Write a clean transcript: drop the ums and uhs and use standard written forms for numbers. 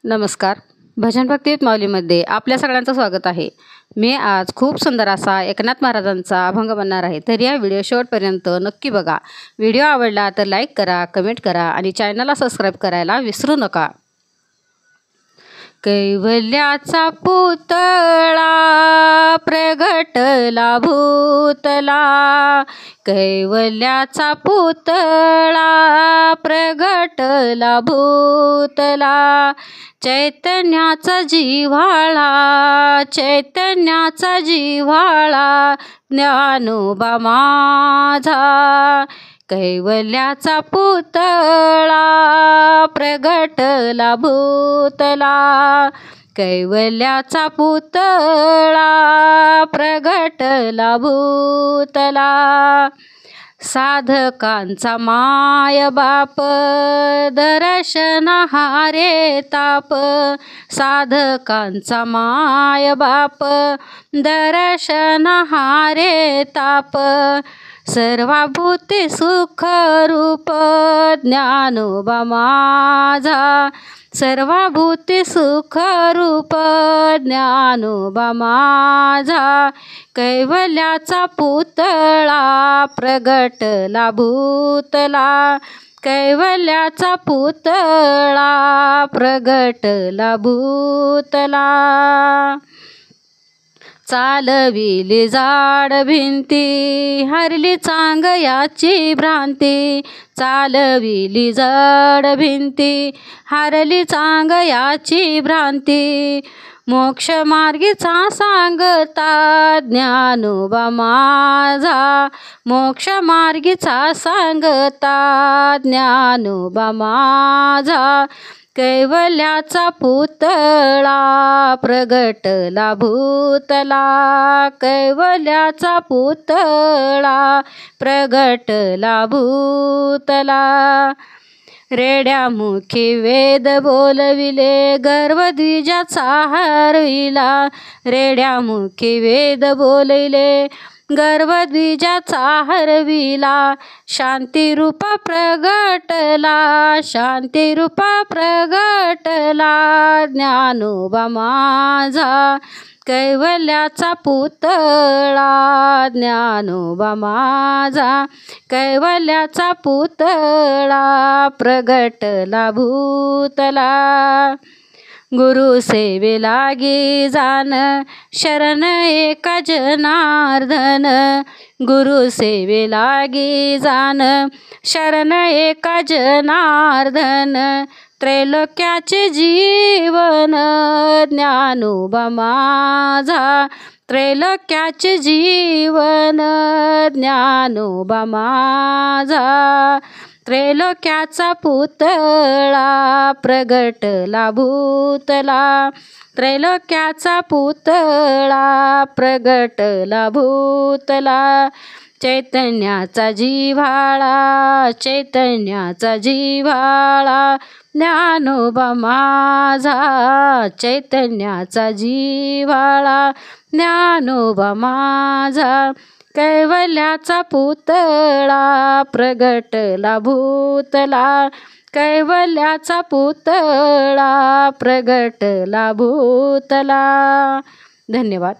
नमस्कार. भजन भक्तीत माऊलीमध्ये आपल्या सगळ्यांचं स्वागत आहे. मी आज खूप सुंदर असा एकनाथ महाराजांचा अभंग म्हणणार आहे. तर या व्हिडिओ शेवटपर्यंत नक्की बघा. व्हिडिओ आवडला तर लाईक करा, कमेंट करा आणि चॅनलला सबस्क्राईब करायला विसरू नका. कैवल्याचा पुतळा प्रगटला भूतला, कैवल्याचा पुतळा प्रगटला भूतला. चैतन्याचा जिव्हाळा, चैतन्याचा जिव्हाळा ज्ञानोबा माझा. कैवल्याचा पुतळा प्रगटला भूतला, कैवल्याचा पुतळा प्रगटला भूतला. साधकांचा माय बाप दर्शनहारे ताप, साधकांचा माय बाप दर्शनहारे ताप. सर्वभूते सुख रूप ज्ञानोबा माझा, सर्वभूते सुख रूप ज्ञानोबा माझा. कैवल्याचा पुतळा प्रगटला भूतला, कैवल्याचा पुतळा प्रगटला भूतला. चालविली जाड भिंती हरली चांगयाची भ्रांती, चालविली जाड भिंती हरली चांगयाची भ्रांती. मोक्ष मार्गीचा सांगता ज्ञानोबा माझा, मोक्ष मार्गीचा सांगता ज्ञानोबा माझा. कैवल्याचा पुतळा प्रगटला भूतला, कैवल्याचा पुतळा प्रगटला भूतला. रेड्यामुखी वेद बोलविले गर्वद्विजाचा हरविला, रेड्यामुखी वेद बोलविले गर्वद्विजाचा हरविला. शांतिरूप प्रगटला, शांतिरूप प्रगटला ज्ञानोबा माझा. कैवल्याचा पुतळा ज्ञानोबा माझा, कैवल्याचा पुतळा प्रगटला भूतला. गुरु सेवे लागी जान शरण एका जनार्दन, गुरु सेवे लागी जान शरण एका जनार्दन. त्रैलोक्याचे जीवन ज्ञानोबा माझा, त्रैलोक्याचे जीवन ज्ञानोबा माझा. त्रैलोक्याचा पुतळा प्रगटला भूतला, त्रैलोक्याचा पुतळा प्रगटला भूतला. चैतन्याचा जिव्हाळा, चैतन्याचा जिव्हाळा ज्ञानोबा माझा, चैतन्याचा जिव्हाळा ज्ञानोबा माझा. कैवल्याचा पुतळा प्रगटला भूतला, कैवल्याचा पुतळा प्रगटला भूतला. धन्यवाद.